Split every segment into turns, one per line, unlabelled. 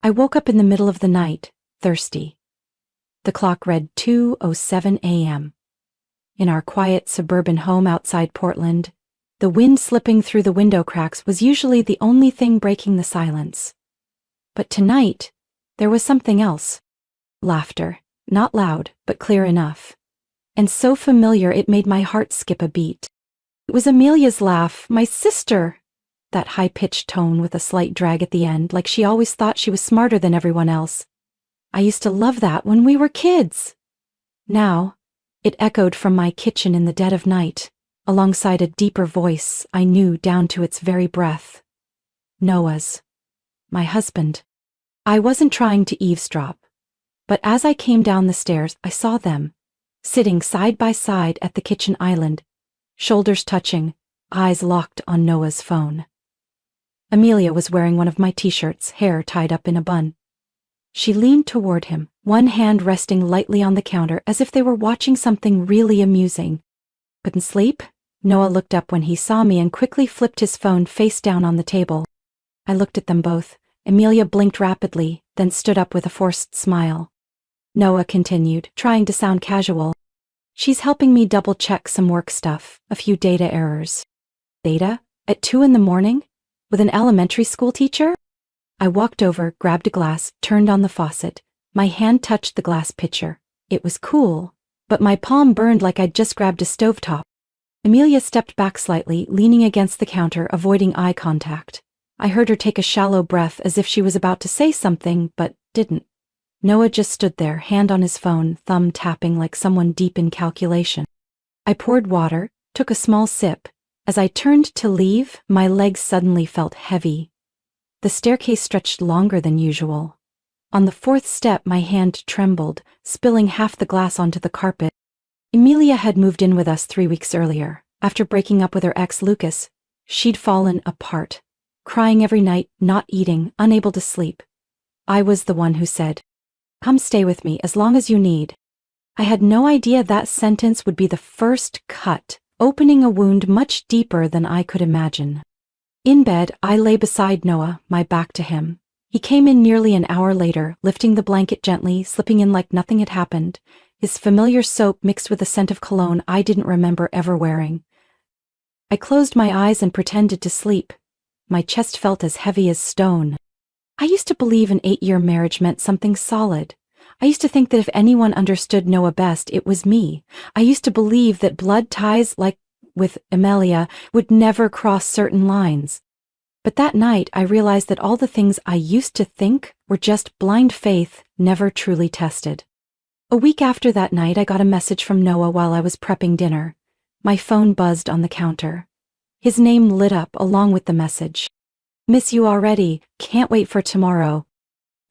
I woke up in the middle of the night, thirsty. The clock read 2:07 a.m. In our quiet suburban home outside Portland, the wind slipping through the window cracks was usually the only thing breaking the silence. But tonight, there was something else. Laughter, not loud, but clear enough. And so familiar it made my heart skip a beat. It was Amelia's laugh, my sister. That high-pitched tone with a slight drag at the end, like she always thought she was smarter than everyone else. I used to love that when we were kids. Now, it echoed from my kitchen in the dead of night, alongside a deeper voice I knew down to its very breath. Noah's. My husband. I wasn't trying to eavesdrop, but as I came down the stairs, I saw them, sitting side by side at the kitchen island, shoulders touching, eyes locked on Noah's phone. Amelia was wearing one of my t-shirts, hair tied up in a bun. She leaned toward him, one hand resting lightly on the counter as if they were watching something really amusing. Couldn't sleep? Noah looked up when he saw me and quickly flipped his phone face down on the table. I looked at them both. Amelia blinked rapidly, then stood up with a forced smile. Noah continued, trying to sound casual. She's helping me double-check some work stuff, a few data errors. Data? At 2 a.m? With an elementary school teacher? I walked over, grabbed a glass, turned on the faucet. My hand touched the glass pitcher. It was cool, but my palm burned like I'd just grabbed a stovetop. Amelia stepped back slightly, leaning against the counter, avoiding eye contact. I heard her take a shallow breath as if she was about to say something, but didn't. Noah just stood there, hand on his phone, thumb tapping like someone deep in calculation. I poured water, took a small sip. As I turned to leave, my legs suddenly felt heavy. The staircase stretched longer than usual. On the 4th step, my hand trembled, spilling half the glass onto the carpet. Amelia had moved in with us 3 weeks earlier. After breaking up with her ex, Lucas, she'd fallen apart, crying every night, not eating, unable to sleep. I was the one who said, "Come stay with me as long as you need." I had no idea that sentence would be the first cut, opening a wound much deeper than I could imagine. In bed, I lay beside Noah, my back to him. He came in nearly an hour later, lifting the blanket gently, slipping in like nothing had happened, his familiar soap mixed with a scent of cologne I didn't remember ever wearing. I closed my eyes and pretended to sleep. My chest felt as heavy as stone. I used to believe an 8-year marriage meant something solid. I used to think that if anyone understood Noah best, it was me. I used to believe that blood ties, like with Amelia, would never cross certain lines. But that night, I realized that all the things I used to think were just blind faith, never truly tested. A week after that night, I got a message from Noah while I was prepping dinner. My phone buzzed on the counter. His name lit up along with the message. "Miss you already. Can't wait for tomorrow."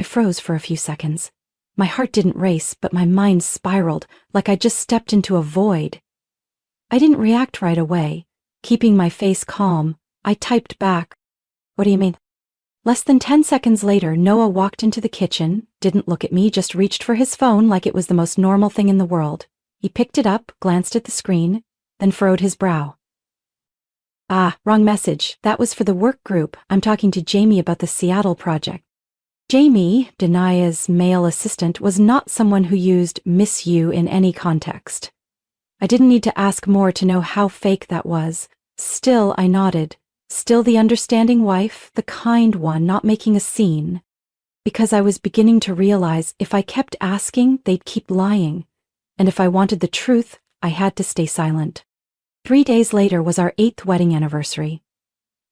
I froze for a few seconds. My heart didn't race, but my mind spiraled, like I just stepped into a void. I didn't react right away. Keeping my face calm, I typed back, "What do you mean?" Less than 10 seconds later, Noah walked into the kitchen, didn't look at me, just reached for his phone like it was the most normal thing in the world. He picked it up, glanced at the screen, then furrowed his brow. "Ah, wrong message. That was for the work group. I'm talking to Jamie about the Seattle project." Jamie, Denia's male assistant, was not someone who used "miss you" in any context. I didn't need to ask more to know how fake that was. Still, I nodded. Still the understanding wife, the kind one, not making a scene. Because I was beginning to realize if I kept asking, they'd keep lying. And if I wanted the truth, I had to stay silent. 3 days later was our 8th wedding anniversary.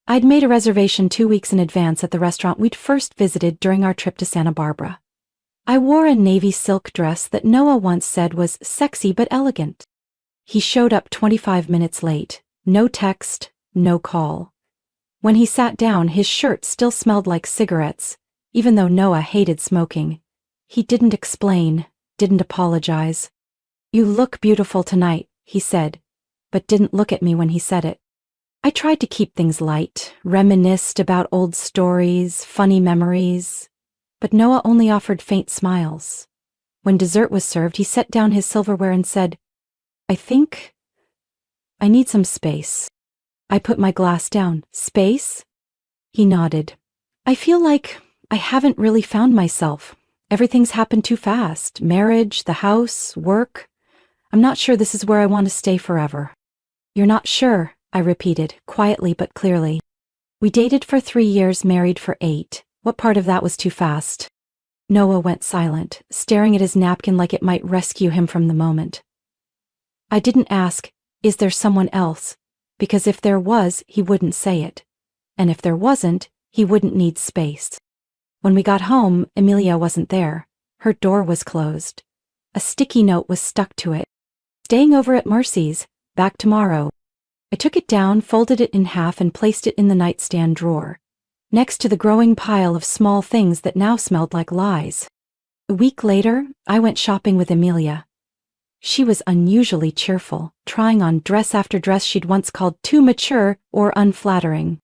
I'd made a reservation 2 weeks in advance at the restaurant we'd first visited during our trip to Santa Barbara. I wore a navy silk dress that Noah once said was sexy but elegant. He showed up 25 minutes late. No text, no call. When he sat down, his shirt still smelled like cigarettes, even though Noah hated smoking. He didn't explain, didn't apologize. "You look beautiful tonight," he said, but didn't look at me when he said it. I tried to keep things light, reminisced about old stories, funny memories, but Noah only offered faint smiles. When dessert was served, he set down his silverware and said, "I think I need some space." I put my glass down. "Space?" He nodded. "I feel like I haven't really found myself. Everything's happened too fast. Marriage, the house, work. I'm not sure this is where I want to stay forever. You're not sure, I repeated, quietly but clearly. We dated for 3 years, married for 8. What part of that was too fast? Noah went silent, staring at his napkin like it might rescue him from the moment. I didn't ask, is there someone else? Because if there was, he wouldn't say it. And if there wasn't, he wouldn't need space. When we got home, Emilia wasn't there. Her door was closed. A sticky note was stuck to it. Staying over at Mercy's, back tomorrow. I took it down, folded it in half, and placed it in the nightstand drawer, next to the growing pile of small things that now smelled like lies. A week later, I went shopping with Emilia. She was unusually cheerful, trying on dress after dress she'd once called too mature or unflattering.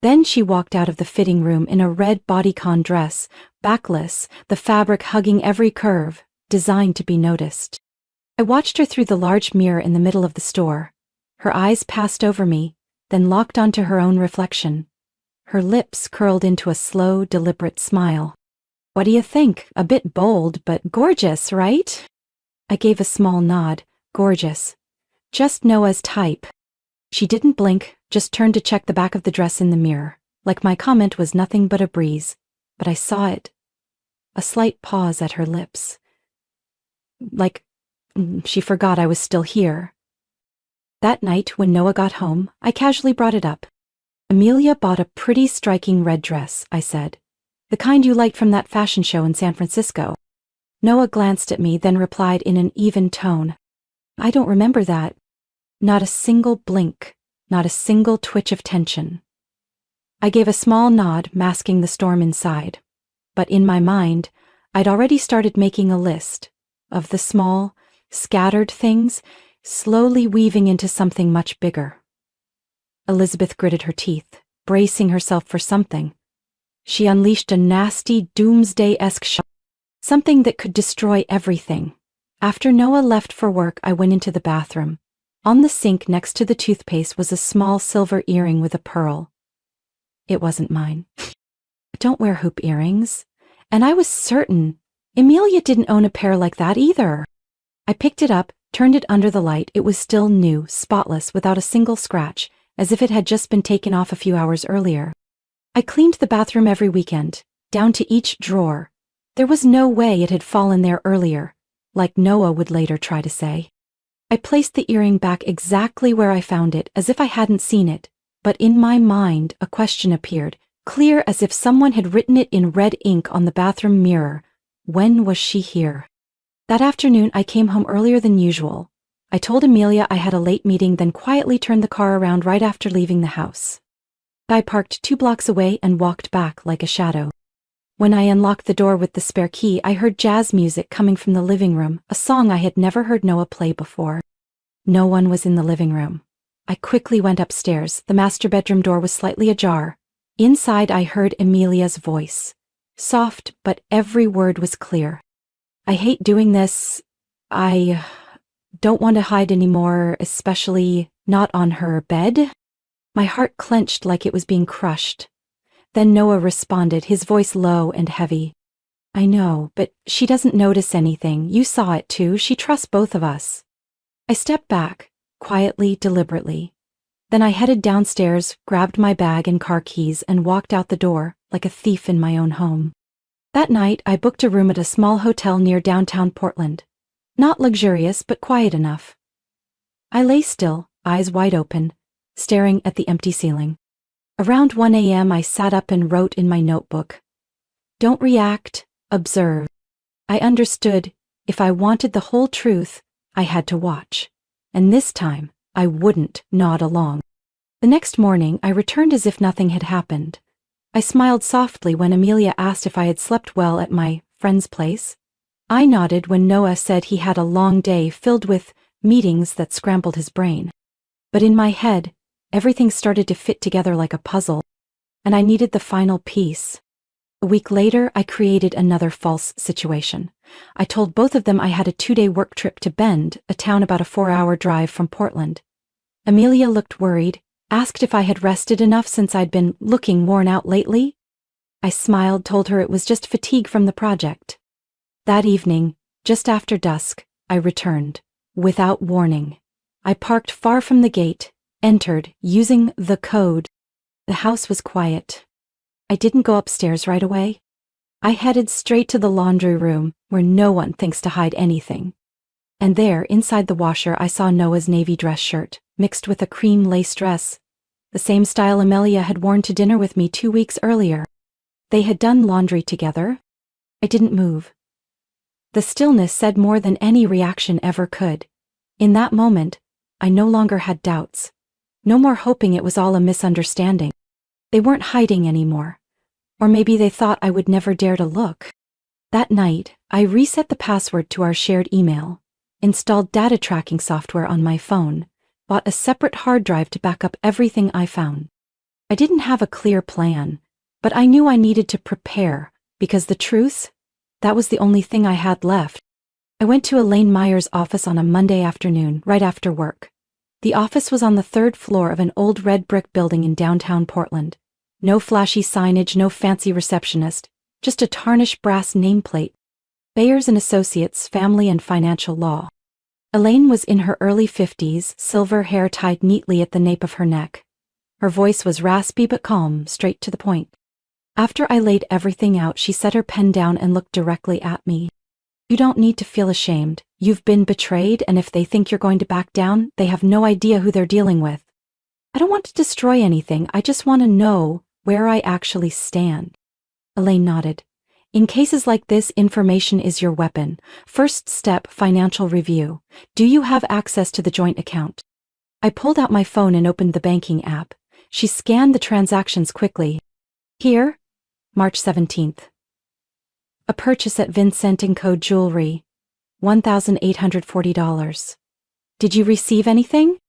Then she walked out of the fitting room in a red bodycon dress, backless, the fabric hugging every curve, designed to be noticed. I watched her through the large mirror in the middle of the store. Her eyes passed over me, then locked onto her own reflection. Her lips curled into a slow, deliberate smile. What do you think? A bit bold, but gorgeous, right? I gave a small nod. Gorgeous. Just Noah's type. She didn't blink, just turned to check the back of the dress in the mirror, like my comment was nothing but a breeze. But I saw it. A slight pause at her lips. Like she forgot I was still here. That night, when Noah got home, I casually brought it up. Emilia bought a pretty striking red dress, I said. The kind you liked from that fashion show in San Francisco. Noah glanced at me, then replied in an even tone. I don't remember that. Not a single blink, not a single twitch of tension. I gave a small nod, masking the storm inside. But in my mind, I'd already started making a list of the small, scattered things slowly weaving into something much bigger. Elizabeth gritted her teeth, bracing herself for something. She unleashed a nasty, doomsday-esque shock, something that could destroy everything. After Noah left for work, I went into the bathroom. On the sink next to the toothpaste was a small silver earring with a pearl. It wasn't mine. I don't wear hoop earrings. And I was certain Emilia didn't own a pair like that either. I picked it up, turned it under the light. It was still new, spotless, without a single scratch, as if it had just been taken off a few hours earlier. I cleaned the bathroom every weekend, down to each drawer. There was no way it had fallen there earlier, like Noah would later try to say. I placed the earring back exactly where I found it, as if I hadn't seen it, but in my mind a question appeared, clear as if someone had written it in red ink on the bathroom mirror. When was she here? That afternoon I came home earlier than usual. I told Emilia I had a late meeting, then quietly turned the car around right after leaving the house. I parked 2 blocks away and walked back like a shadow. When I unlocked the door with the spare key, I heard jazz music coming from the living room, a song I had never heard Noah play before. No one was in the living room. I quickly went upstairs. The master bedroom door was slightly ajar. Inside, I heard Emilia's voice. Soft, but every word was clear. I hate doing this. I don't want to hide anymore, especially not on her bed. My heart clenched like it was being crushed. Then Noah responded, his voice low and heavy. I know, but she doesn't notice anything. You saw it too. She trusts both of us. I stepped back, quietly, deliberately. Then I headed downstairs, grabbed my bag and car keys, and walked out the door, like a thief in my own home. That night, I booked a room at a small hotel near downtown Portland. Not luxurious, but quiet enough. I lay still, eyes wide open, staring at the empty ceiling. Around 1 a.m. I sat up and wrote in my notebook. Don't react, observe. I understood, if I wanted the whole truth, I had to watch. And this time, I wouldn't nod along. The next morning, I returned as if nothing had happened. I smiled softly when Emilia asked if I had slept well at my friend's place. I nodded when Noah said he had a long day filled with meetings that scrambled his brain. But in my head, everything started to fit together like a puzzle, and I needed the final piece. A week later, I created another false situation. I told both of them I had a 2-day work trip to Bend, a town about a 4-hour drive from Portland. Emilia looked worried, asked if I had rested enough since I'd been looking worn out lately. I smiled, told her it was just fatigue from the project. That evening, just after dusk, I returned. Without warning. I parked far from the gate, entered, using the code. The house was quiet. I didn't go upstairs right away. I headed straight to the laundry room, where no one thinks to hide anything. And there, inside the washer, I saw Noah's navy dress shirt, mixed with a cream lace dress. The same style Amelia had worn to dinner with me 2 weeks earlier. They had done laundry together. I didn't move. The stillness said more than any reaction ever could. In that moment, I no longer had doubts. No more hoping it was all a misunderstanding. They weren't hiding anymore. Or maybe they thought I would never dare to look. That night, I reset the password to our shared email, installed data tracking software on my phone, bought a separate hard drive to back up everything I found. I didn't have a clear plan, but I knew I needed to prepare, because the truth, that was the only thing I had left. I went to Elaine Meyer's office on a Monday afternoon, right after work. The office was on the 3rd floor of an old red brick building in downtown Portland. No flashy signage, no fancy receptionist, just a tarnished brass nameplate. Bayers and Associates, Family and Financial Law. Elaine was in her early 50s, silver hair tied neatly at the nape of her neck. Her voice was raspy but calm, straight to the point. After I laid everything out, she set her pen down and looked directly at me. You don't need to feel ashamed. You've been betrayed, and if they think you're going to back down, they have no idea who they're dealing with. I don't want to destroy anything, I just want to know where I actually stand. Elaine nodded. In cases like this, information is your weapon. First step, financial review. Do you have access to the joint account? I pulled out my phone and opened the banking app. She scanned the transactions quickly. Here, March 17th. A purchase at Vincent & Co. Jewelry. $1,840. Did you receive anything?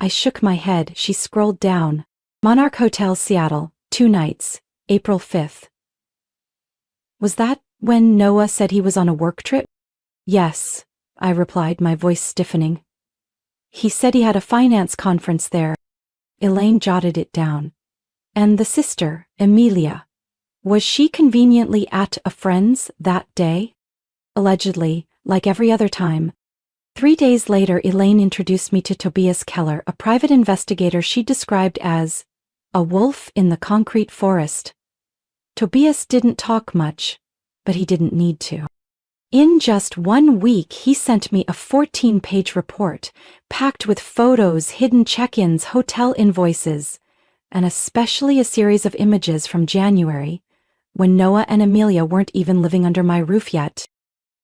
I shook my head. She scrolled down. Monarch Hotel, Seattle, 2 nights, April 5th. Was that when Noah said he was on a work trip? Yes, I replied, my voice stiffening. He said he had a finance conference there. Elaine jotted it down. And the sister, Amelia. Was she conveniently at a friend's that day? Allegedly, like every other time. 3 days later, Elaine introduced me to Tobias Keller, a private investigator she described as a wolf in the concrete forest. Tobias didn't talk much, but he didn't need to. In just 1 week, he sent me a 14-page report, packed with photos, hidden check-ins, hotel invoices, and especially a series of images from January, when Noah and Amelia weren't even living under my roof yet.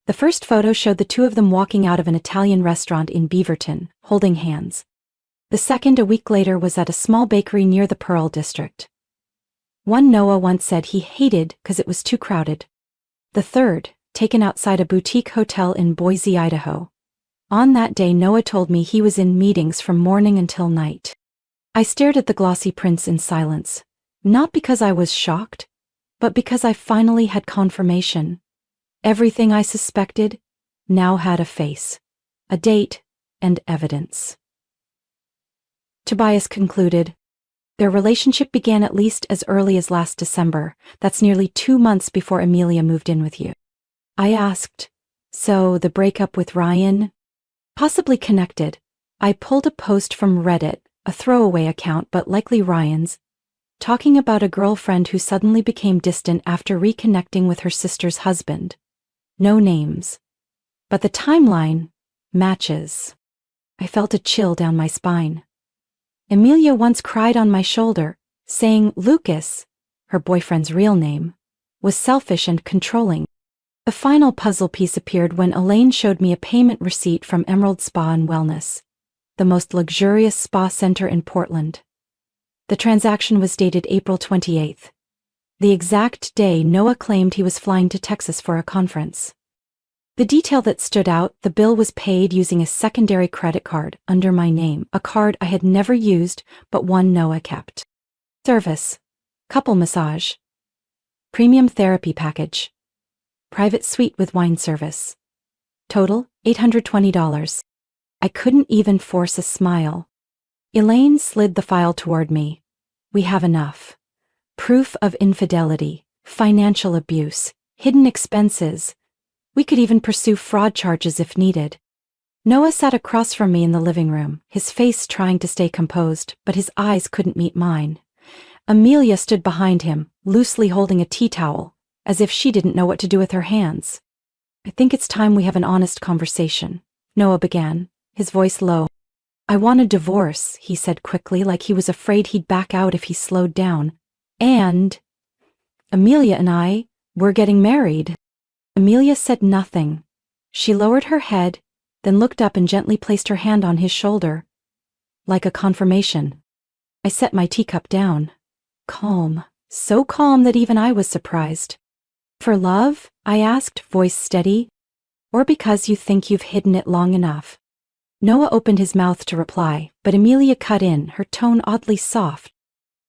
The first photo showed the 2 of them walking out of an Italian restaurant in Beaverton, holding hands. The second, a week later, was at a small bakery near the Pearl District. One Noah once said he hated because it was too crowded. The third, taken outside a boutique hotel in Boise, Idaho. On that day, Noah told me he was in meetings from morning until night. I stared at the glossy prints in silence, not because I was shocked, but because I finally had confirmation. Everything I suspected now had a face, a date, and evidence. Tobias concluded. Their relationship began at least as early as last December. That's nearly 2 months before Amelia moved in with you. I asked, so the breakup with Ryan? Possibly connected. I pulled a post from Reddit, a throwaway account but likely Ryan's, talking about a girlfriend who suddenly became distant after reconnecting with her sister's husband. No names. But the timeline matches. I felt a chill down my spine. Amelia once cried on my shoulder, saying Lucas, her boyfriend's real name, was selfish and controlling. The final puzzle piece appeared when Elaine showed me a payment receipt from Emerald Spa and Wellness, the most luxurious spa center in Portland. The transaction was dated April 28th, the exact day Noah claimed he was flying to Texas for a conference. The detail that stood out, the bill was paid using a secondary credit card under my name, a card I had never used but one Noah kept. Service: couple massage. Premium therapy package. Private suite with wine service. Total, $820. I couldn't even force a smile. Elaine slid the file toward me. We have enough. Proof of infidelity. financial abuse, hidden expenses. We could even pursue fraud charges if needed. Noah sat across from me in the living room, his face trying to stay composed, but his eyes couldn't meet mine. Amelia stood behind him, loosely holding a tea towel, as if she didn't know what to do with her hands. "I think it's time we have an honest conversation," Noah began, his voice low. "I want a divorce," he said quickly, like he was afraid he'd back out if he slowed down. "And Amelia and we're getting married." Amelia said nothing. She lowered her head, then looked up and gently placed her hand on his shoulder, like a confirmation. I set my teacup down. Calm, so calm that even I was surprised. "For love?" I asked, voice steady. "Or because you think you've hidden it long enough?" Noah opened his mouth to reply, but Amelia cut in, her tone oddly soft.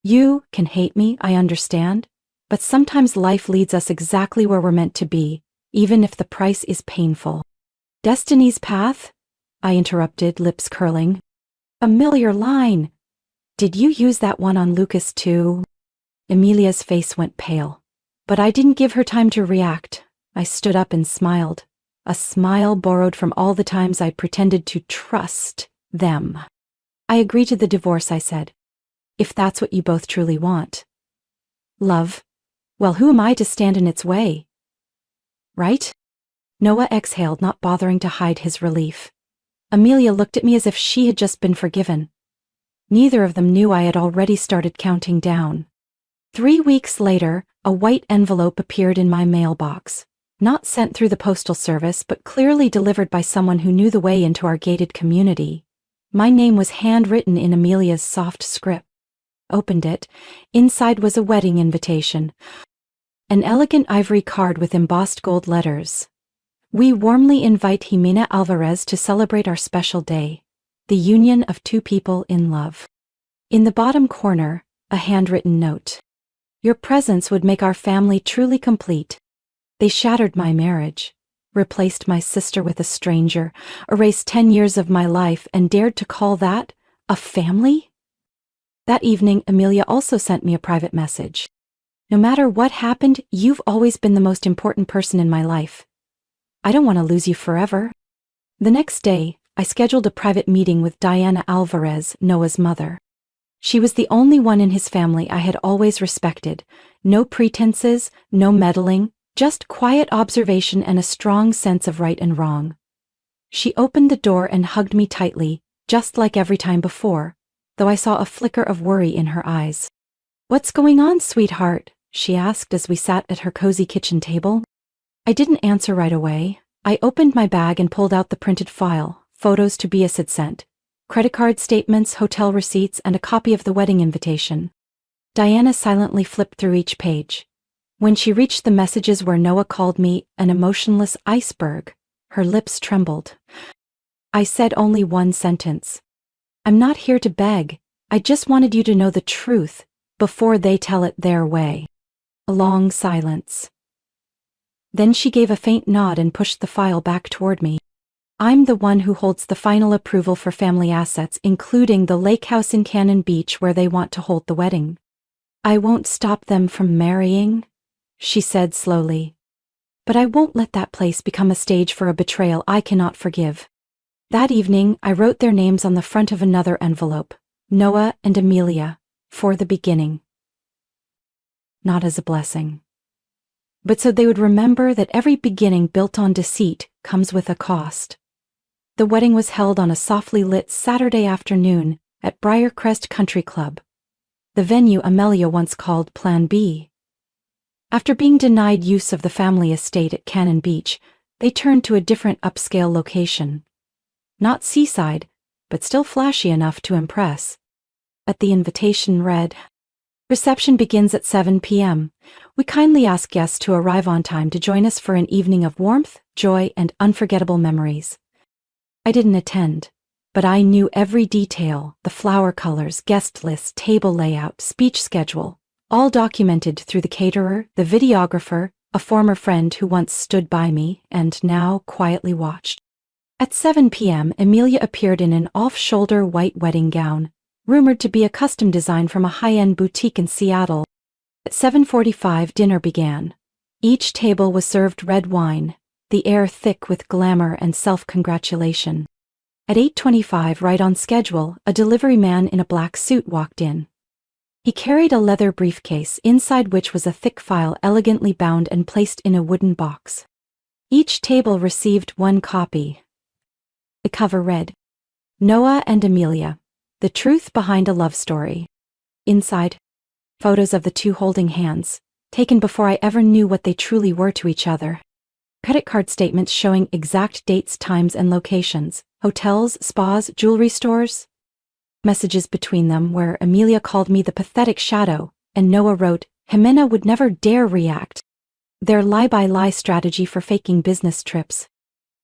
"You can hate me, I understand, but sometimes life leads us exactly where we're meant to be, even if the price is painful." "Destiny's path?" I interrupted, lips curling. "A familiar line. Did you use that one on Lucas too?" Amelia's face went pale, but I didn't give her time to react. I stood up and smiled, a smile borrowed from all the times I pretended to trust them. "I agree to the divorce," I said, "if that's what you both truly want." "Love? Well, who am I to stand in its way? Right?" Noah exhaled, not bothering to hide his relief. Amelia looked at me as if she had just been forgiven. Neither of them knew I had already started counting down. 3 weeks later, a white envelope appeared in my mailbox, not sent through the postal service, but clearly delivered by someone who knew the way into our gated community. My name was handwritten in Amelia's soft script. Opened it. Inside was a wedding invitation. An elegant ivory card with embossed gold letters. "We warmly invite Jimena Alvarez to celebrate our special day, the union of two people in love." In the bottom corner, a handwritten note. "Your presence would make our family truly complete." They shattered my marriage, replaced my sister with a stranger, erased 10 years of my life, and dared to call that a family? That evening, Amelia also sent me a private message. "No matter what happened, you've always been the most important person in my life. I don't want to lose you forever." The next day, I scheduled a private meeting with Diana Alvarez, Noah's mother. She was the only one in his family I had always respected. No pretenses, no meddling, just quiet observation and a strong sense of right and wrong. She opened the door and hugged me tightly, just like every time before, though I saw a flicker of worry in her eyes. "What's going on, sweetheart?" she asked as we sat at her cozy kitchen table. I didn't answer right away. I opened my bag and pulled out the printed file, photos Tobias had sent, credit card statements, hotel receipts, and a copy of the wedding invitation. Diana silently flipped through each page. When she reached the messages where Noah called me an emotionless iceberg, her lips trembled. I said only one sentence. "I'm not here to beg. I just wanted you to know the truth before they tell it their way." A long silence. Then she gave a faint nod and pushed the file back toward me. "I'm the one who holds the final approval for family assets, including the lake house in Cannon Beach where they want to hold the wedding. I won't stop them from marrying," she said slowly. "But I won't let that place become a stage for a betrayal I cannot forgive." That evening, I wrote their names on the front of another envelope, Noah and Amelia, for the beginning. Not as a blessing, but so they would remember that every beginning built on deceit comes with a cost. The wedding was held on a softly lit Saturday afternoon at Briarcrest Country Club, the venue Amelia once called Plan B. After being denied use of the family estate at Cannon Beach, they turned to a different upscale location. Not seaside, but still flashy enough to impress. The invitation read, "Reception begins at 7 p.m. We kindly ask guests to arrive on time to join us for an evening of warmth, joy, and unforgettable memories." I didn't attend, but I knew every detail: the flower colors, guest list, table layout, speech schedule, all documented through the caterer, the videographer, a former friend who once stood by me and now quietly watched. At 7 p.m., Amelia appeared in an off-shoulder white wedding gown, rumored to be a custom design from a high-end boutique in Seattle. At 7:45, dinner began. Each table was served red wine, the air thick with glamour and self-congratulation. At 8:25, right on schedule, a delivery man in a black suit walked in. He carried a leather briefcase, inside which was a thick file elegantly bound and placed in a wooden box. Each table received one copy. The cover read, "Noah and Amelia, the truth behind a love story." Inside, photos of the two holding hands, taken before I ever knew what they truly were to each other. Credit card statements showing exact dates, times, and locations, hotels, spas, jewelry stores. Messages between them where Amelia called me the pathetic shadow, and Noah wrote, "Jimena would never dare react." Their lie-by-lie strategy for faking business trips.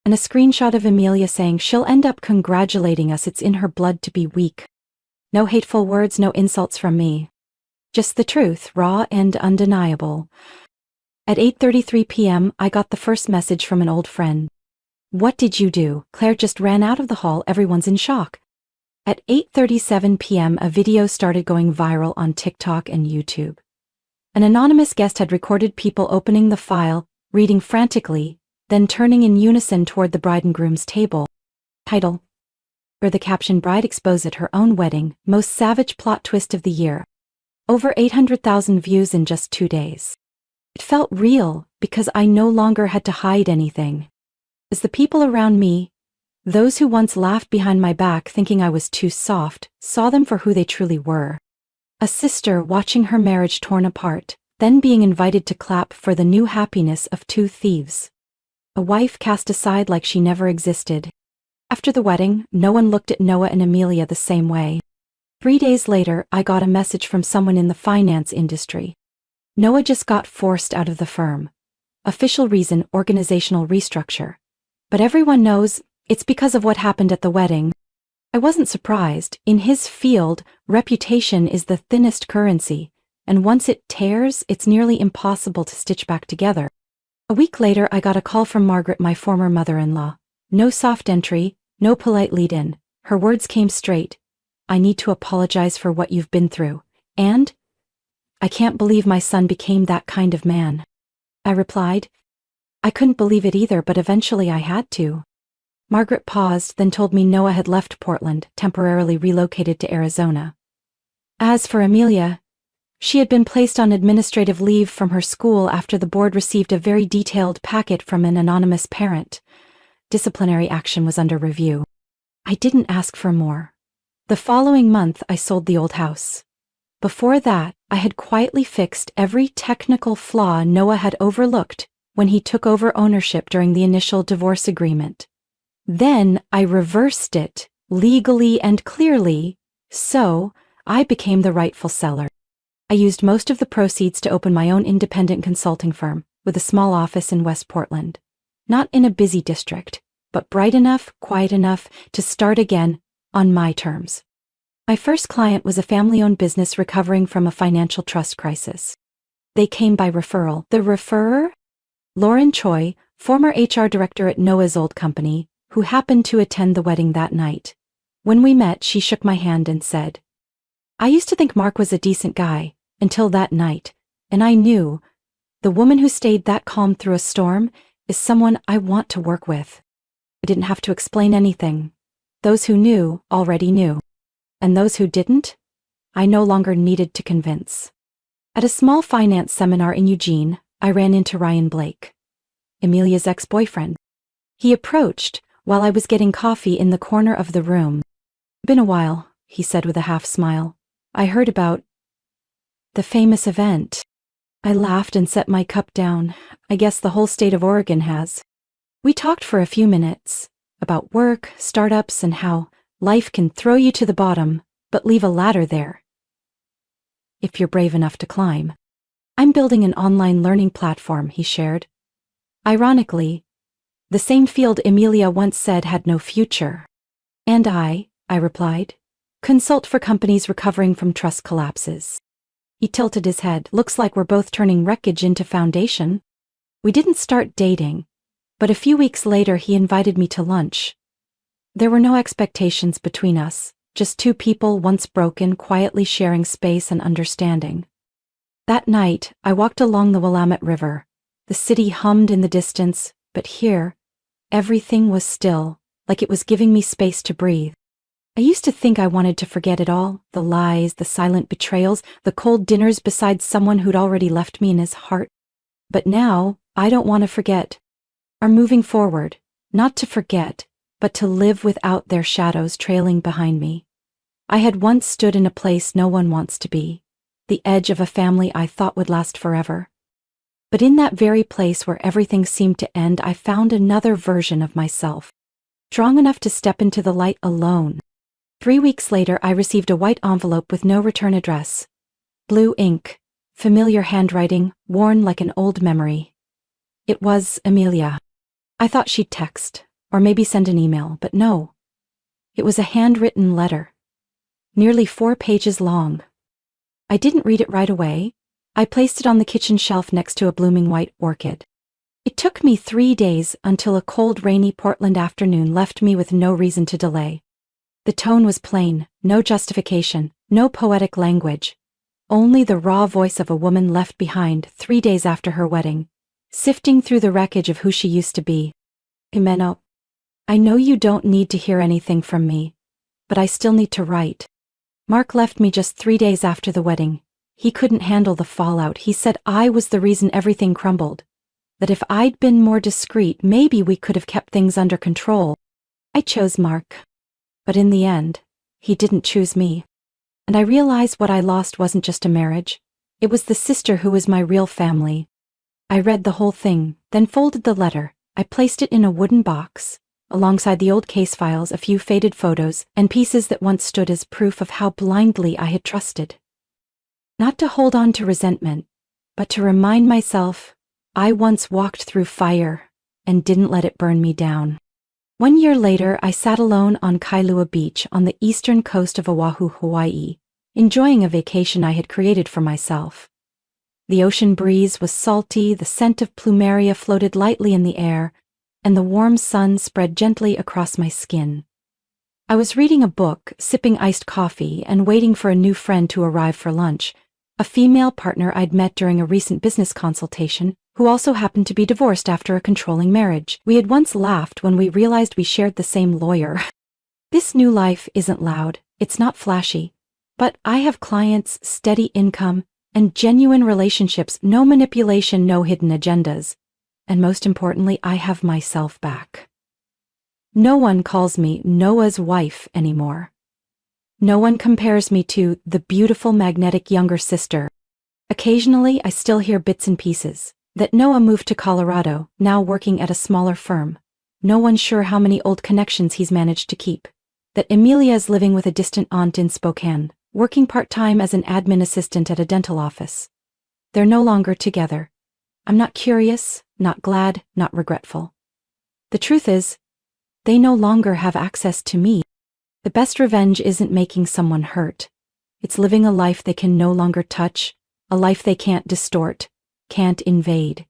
And a screenshot of Amelia saying she'll end up congratulating us, it's in her blood to be weak. No hateful words, no insults from me. Just the truth, raw and undeniable. At 8:33 p.m., I got the first message from an old friend. "What did you do? Claire just ran out of the hall, everyone's in shock." At 8:37 p.m., a video started going viral on TikTok and YouTube. An anonymous guest had recorded people opening the file, reading frantically, then turning in unison toward the bride and groom's table. Title: or the caption, "Bride exposed at her own wedding, most savage plot twist of the year." Over 800,000 views in just 2 days. It felt real because I no longer had to hide anything. As the people around me, those who once laughed behind my back thinking I was too soft, saw them for who they truly were. A sister watching her marriage torn apart, then being invited to clap for the new happiness of two thieves. A wife cast aside like she never existed. After the wedding, no one looked at Noah and Amelia the same way. 3 days later, I got a message from someone in the finance industry. Noah just got forced out of the firm. Official reason, organizational restructure. But everyone knows it's because of what happened at the wedding. I wasn't surprised. In his field, reputation is the thinnest currency, and once it tears, it's nearly impossible to stitch back together. A week later, I got a call from Margaret, my former mother-in-law. No soft entry, no polite lead-in. Her words came straight. "I need to apologize for what you've been through, and I can't believe my son became that kind of man." I replied, "I couldn't believe it either, but eventually I had to." Margaret paused, then told me Noah had left Portland, temporarily relocated to Arizona. As for Amelia, she had been placed on administrative leave from her school after the board received a very detailed packet from an anonymous parent. Disciplinary action was under review. I didn't ask for more. The following month, I sold the old house. Before that, I had quietly fixed every technical flaw Noah had overlooked when he took over ownership during the initial divorce agreement. Then I reversed it, legally and clearly, so I became the rightful seller. I used most of the proceeds to open my own independent consulting firm, with a small office in West Portland. Not in a busy district, but bright enough, quiet enough to start again on my terms. My first client was a family-owned business recovering from a financial trust crisis. They came by referral. The referrer? Lauren Choi, former HR director at Noah's old company, who happened to attend the wedding that night. When we met, she shook my hand and said, "I used to think Mark was a decent guy, until that night, and I knew the woman who stayed that calm through a storm is someone I want to work with." I didn't have to explain anything. Those who knew already knew. And those who didn't, I no longer needed to convince. At a small finance seminar in Eugene, I ran into Ryan Blake, Amelia's ex-boyfriend. He approached while I was getting coffee in the corner of the room. "Been a while," he said with a half smile. "I heard about the famous event." I laughed and set my cup down. I guess the whole state of Oregon has. We talked for a few minutes about work, startups, and how life can throw you to the bottom, but leave a ladder there if you're brave enough to climb. "I'm building an online learning platform," he shared. Ironically, the same field Amelia once said had no future. "And I replied, consult for companies recovering from trust collapses." He tilted his head. "Looks like we're both turning wreckage into foundation." We didn't start dating, but a few weeks later he invited me to lunch. There were no expectations between us, just two people once broken quietly sharing space and understanding. That night, I walked along the Willamette River. The city hummed in the distance, but here, everything was still, like it was giving me space to breathe. I used to think I wanted to forget it all, the lies, the silent betrayals, the cold dinners beside someone who'd already left me in his heart. But now, I don't want to forget. I'm moving forward, not to forget, but to live without their shadows trailing behind me. I had once stood in a place no one wants to be, the edge of a family I thought would last forever. But in that very place where everything seemed to end, I found another version of myself, strong enough to step into the light alone. 3 weeks later, I received a white envelope with no return address. Blue ink, familiar handwriting, worn like an old memory. It was Amelia. I thought she'd text, or maybe send an email, but no. It was a handwritten letter, nearly 4 pages long. I didn't read it right away. I placed it on the kitchen shelf next to a blooming white orchid. It took me 3 days until a cold, rainy Portland afternoon left me with no reason to delay. The tone was plain, no justification, no poetic language. Only the raw voice of a woman left behind 3 days after her wedding, sifting through the wreckage of who she used to be. Jimeno, I know you don't need to hear anything from me, but I still need to write. Mark left me just 3 days after the wedding. He couldn't handle the fallout. He said I was the reason everything crumbled. That if I'd been more discreet, maybe we could have kept things under control. I chose Mark. But in the end, he didn't choose me. And I realized what I lost wasn't just a marriage. It was the sister who was my real family. I read the whole thing, then folded the letter. I placed it in a wooden box, alongside the old case files, a few faded photos, and pieces that once stood as proof of how blindly I had trusted. Not to hold on to resentment, but to remind myself I once walked through fire and didn't let it burn me down. 1 year later, I sat alone on Kailua Beach on the eastern coast of Oahu, Hawaii, enjoying a vacation I had created for myself. The ocean breeze was salty, the scent of plumeria floated lightly in the air, and the warm sun spread gently across my skin. I was reading a book, sipping iced coffee, and waiting for a new friend to arrive for lunch, a female partner I'd met during a recent business consultation, who also happened to be divorced after a controlling marriage. We had once laughed when we realized we shared the same lawyer. This new life isn't loud, it's not flashy, but I have clients, steady income, and genuine relationships, no manipulation, no hidden agendas. And most importantly, I have myself back. No one calls me Noah's wife anymore. No one compares me to the beautiful magnetic younger sister. Occasionally, I still hear bits and pieces. That Noah moved to Colorado, now working at a smaller firm. No one's sure how many old connections he's managed to keep. That Amelia is living with a distant aunt in Spokane, working part-time as an admin assistant at a dental office. They're no longer together. I'm not curious, not glad, not regretful. The truth is, they no longer have access to me. The best revenge isn't making someone hurt. It's living a life they can no longer touch, a life they can't distort, can't invade.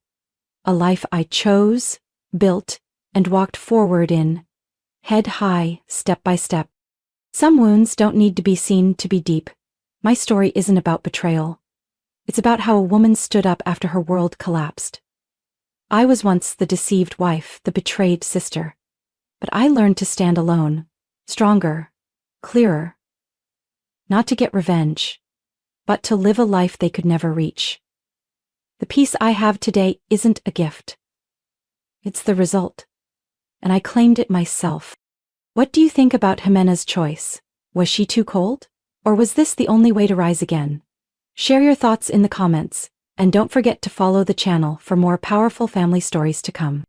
A life I chose, built, and walked forward in, head high, step by step. Some wounds don't need to be seen to be deep. My story isn't about betrayal. It's about how a woman stood up after her world collapsed. I was once the deceived wife, the betrayed sister. But I learned to stand alone, stronger, clearer. Not to get revenge, but to live a life they could never reach. The peace I have today isn't a gift. It's the result. And I claimed it myself. What do you think about Jimena's choice? Was she too cold? Or was this the only way to rise again? Share your thoughts in the comments, and don't forget to follow the channel for more powerful family stories to come.